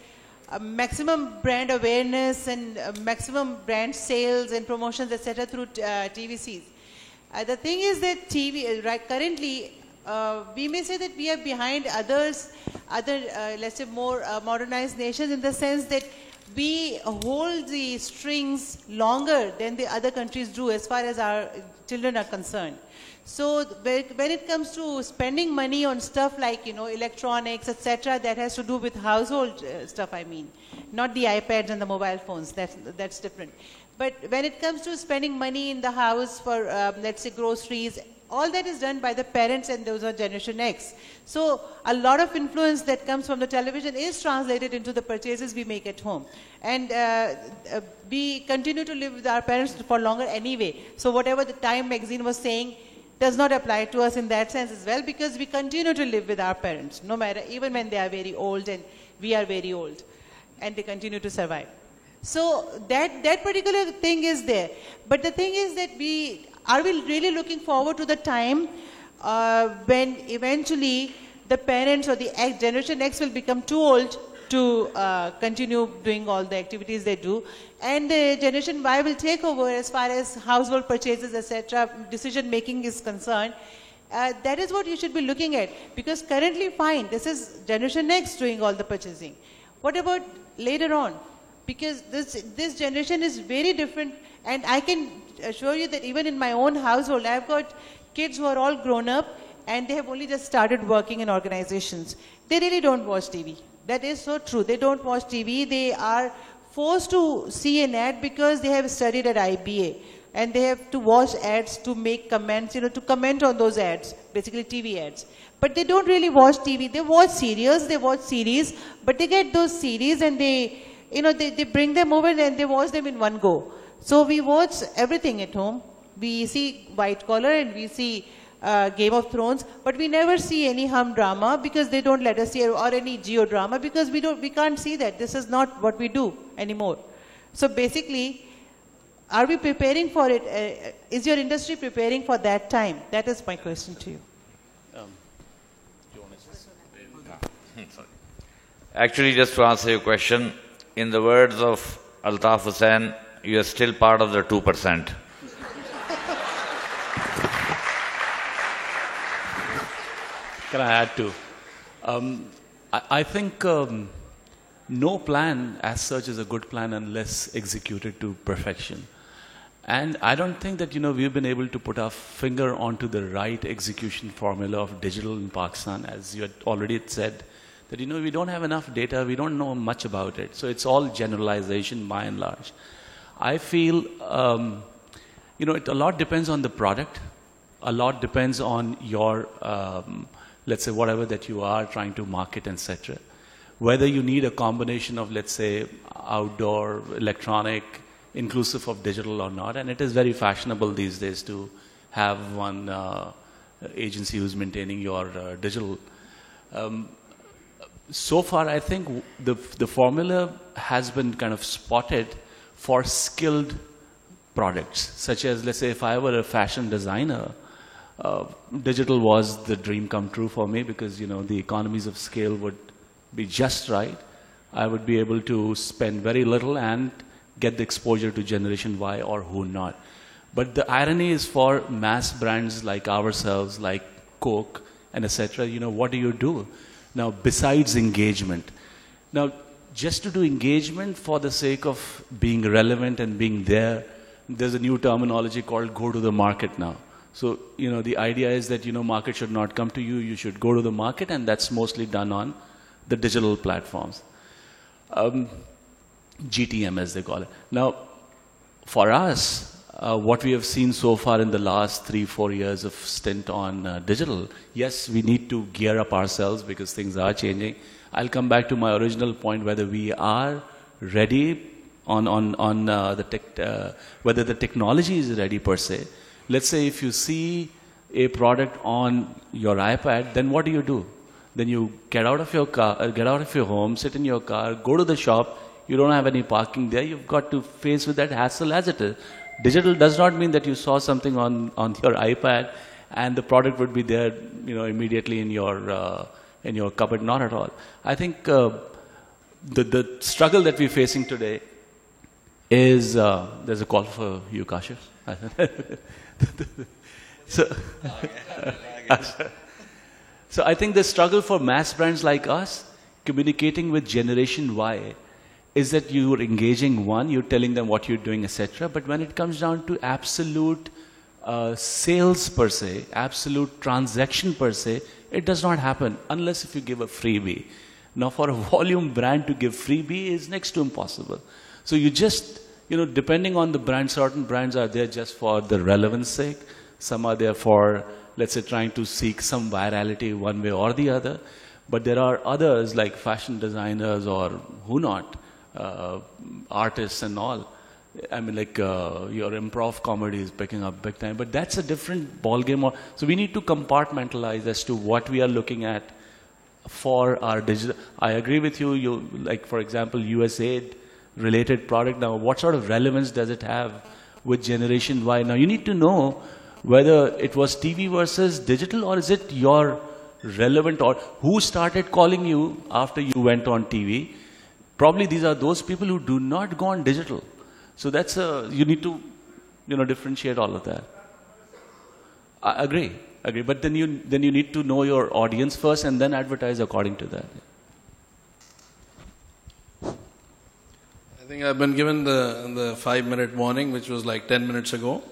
maximum brand awareness and maximum brand sales and promotions, etc. through TVCs. The thing is that TV, currently, we may say that we are behind other, let's say, more modernized nations, in the sense that we hold the strings longer than the other countries do as far as our children are concerned. So when it comes to spending money on stuff like, electronics, etc., that has to do with household stuff, I mean, not the iPads and the mobile phones, that's different. But when it comes to spending money in the house for, let's say, groceries, all that is done by the parents, and those are Generation X. So a lot of influence that comes from the television is translated into the purchases we make at home. And we continue to live with our parents for longer anyway. So whatever the Time magazine was saying does not apply to us in that sense as well, because we continue to live with our parents, no matter, even when they are very old and we are very old, and they continue to survive. So that particular thing is there. But the thing is that are we really looking forward to the time when eventually the parents or the Generation X will become too old to continue doing all the activities they do, and the Generation Y will take over as far as household purchases, etc., decision making is concerned? That is what you should be looking at, because currently, fine, this is Generation X doing all the purchasing. What about later on? Because this generation is very different, and I can assure you that even in my own household, I've got kids who are all grown up, and they have only just started working in organizations. They really don't watch TV. That is so true. They don't watch TV. They are forced to see an ad because they have studied at IBA, and they have to watch ads to make comments, to comment on those ads, basically TV ads. But they don't really watch TV. They watch serials, they watch series, but they get those series and they bring them over and they watch them in one go. So we watch everything at home. We see White Collar and we see Game of Thrones, but we never see any hum drama because they don't let us see, or any geo drama, because we can't see that. This is not what we do anymore. So basically, are we preparing for it? Is your industry preparing for that time? That is my question to you. Actually, just to answer your question, in the words of Altaf Hussain, you are still part of the 2%. Can I add to? I think no plan as such is a good plan unless executed to perfection. And I don't think that, we've been able to put our finger onto the right execution formula of digital in Pakistan, as you had already said, that, we don't have enough data, we don't know much about it. So it's all generalization by and large. I feel, a lot depends on the product. A lot depends on your, let's say, whatever that you are trying to market, etc. Whether you need a combination of, let's say, outdoor, electronic, inclusive of digital or not. And it is very fashionable these days to have one agency who's maintaining your digital. So far, I think the formula has been kind of spotted for skilled products, such as, let's say, if I were a fashion designer, digital was the dream come true for me because, the economies of scale would be just right. I would be able to spend very little and get the exposure to Generation Y or who not. But the irony is for mass brands like ourselves, like Coke and etc., what do you do? Now, besides engagement. Now, just to do engagement for the sake of being relevant and being there, there's a new terminology called go to the market now. So, the idea is that, market should not come to you, you should go to the market, and that's mostly done on the digital platforms. GTM, as they call it. Now, for us, what we have seen so far in the last 3-4 years of stint on digital, yes, we need to gear up ourselves because things are changing. I'll come back to my original point, whether we are ready on the tech, whether the technology is ready per se. Let's say if you see a product on your iPad, then what do? Then you get out of your car, get out of your home, sit in your car, go to the shop. You don't have any parking there. You've got to face with that hassle as it is. Digital does not mean that you saw something on your iPad and the product would be there, immediately in your cupboard. Not at all. I think the struggle that we're facing today is there's a call for you, Kashif. So I think the struggle for mass brands like us communicating with Generation Y is that you're engaging one, you're telling them what you're doing, etc. But when it comes down to absolute sales per se, absolute transaction per se, it does not happen unless if you give a freebie. Now for a volume brand to give freebie is next to impossible. So you just, depending on the brand, certain brands are there just for the relevance sake. Some are there for, let's say, trying to seek some virality one way or the other. But there are others like fashion designers or who not, artists and all. I mean, like your improv comedy is picking up big time. But that's a different ballgame. So we need to compartmentalize as to what we are looking at for our digital. I agree with you. Like, for example, USAID related product. Now, what sort of relevance does it have with Generation Y? Now, you need to know whether it was TV versus digital, or is it your relevant, or who started calling you after you went on TV. Probably these are those people who do not go on digital. So that's you need to, differentiate all of that. I agree. But then you need to know your audience first and then advertise according to that. I think I've been given the 5-minute warning, which was like 10 minutes ago.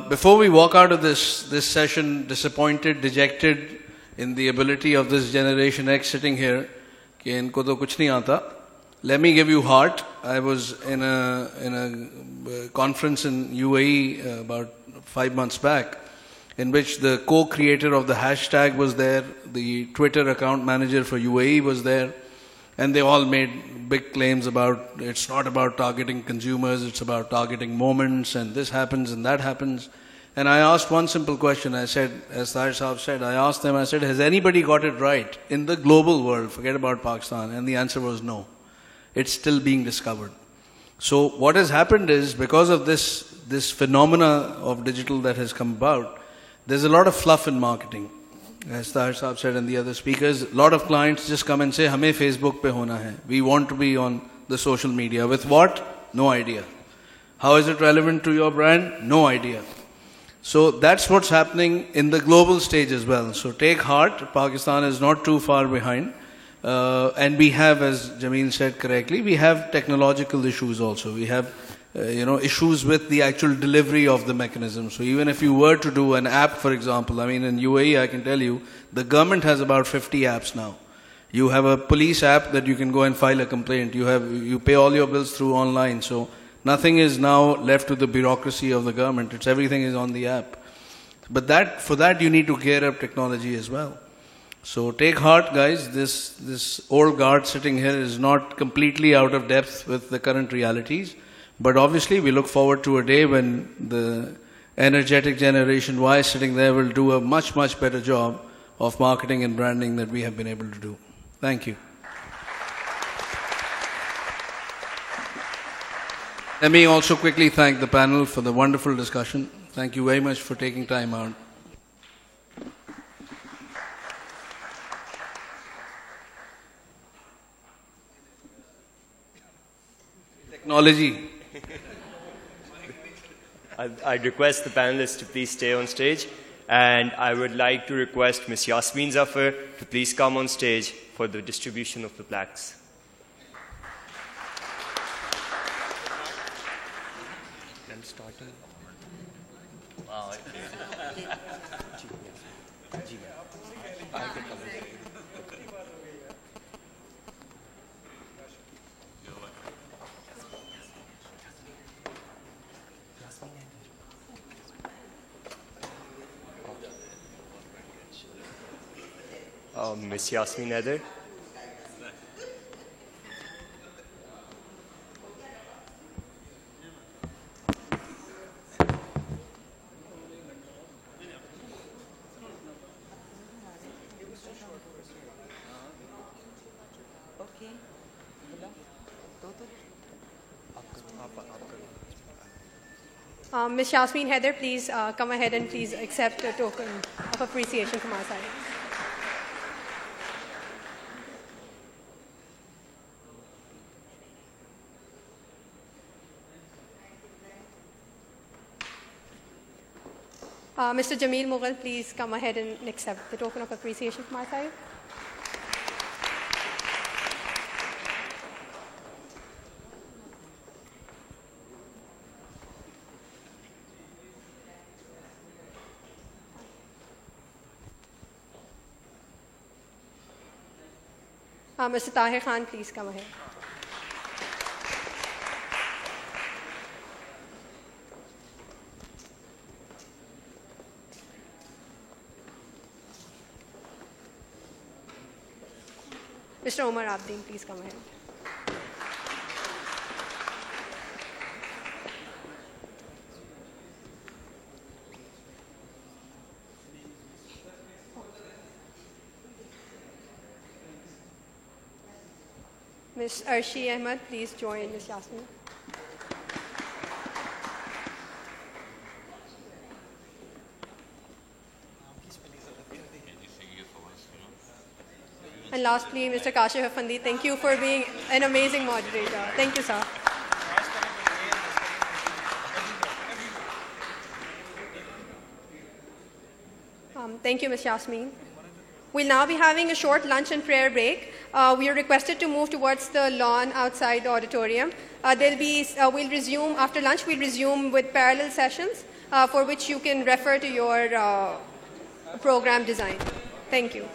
Before we walk out of this session disappointed, dejected in the ability of this Generation X sitting here, कि इनको तो कुछ नहीं आता. Let me give you heart. I was in a conference in UAE about 5 months back, in which the co-creator of the hashtag was there, the Twitter account manager for UAE was there, and they all made big claims about it's not about targeting consumers, it's about targeting moments, and this happens and that happens. And I asked one simple question. I said, as Tahir Saab said, I said, has anybody got it right in the global world? Forget about Pakistan. And the answer was no. It's still being discovered. So what has happened is, because of this phenomena of digital that has come about, there's a lot of fluff in marketing. As Tahir Saab said and the other speakers, a lot of clients just come and say, hame Facebook pe hona hai. We want to be on the social media. With what? No idea. How is it relevant to your brand? No idea. So that's what's happening in the global stage as well. So take heart, Pakistan is not too far behind. And we have, as Jameel said correctly, we have technological issues also. We have, issues with the actual delivery of the mechanism. So even if you were to do an app, for example, I mean, in UAE, I can tell you, the government has about 50 apps now. You have a police app that you can go and file a complaint. You pay all your bills through online. So nothing is now left to the bureaucracy of the government. Everything is on the app. But for that you need to gear up technology as well. So take heart, guys. This old guard sitting here is not completely out of depth with the current realities. But obviously we look forward to a day when the energetic Generation Y sitting there will do a much, much better job of marketing and branding that we have been able to do. Thank you. Let me also quickly thank the panel for the wonderful discussion. Thank you very much for taking time out. Technology. I'd request the panelists to please stay on stage, and I would like to request Ms. Yasmin Zafar to please come on stage for the distribution of the plaques. Ms. Yasmin Eder. Ms. Yasmin Heather, please come ahead and please accept a token of appreciation from our side. Mr. Jameel Mughal, please come ahead and accept the token of appreciation from our side. Mr. Tahir Khan, please come ahead. Mr. Omar Abdin, please come ahead. Ms. Arshi Ahmad, please join Ms. Yasmin. And lastly, Mr. Kashif Effendi, thank you for being an amazing moderator. Thank you, sir. Thank you, Ms. Yasmin. We'll now be having a short lunch and prayer break. We are requested to move towards the lawn outside the auditorium. We'll resume after lunch. We'll resume with parallel sessions for which you can refer to your program design. Thank you.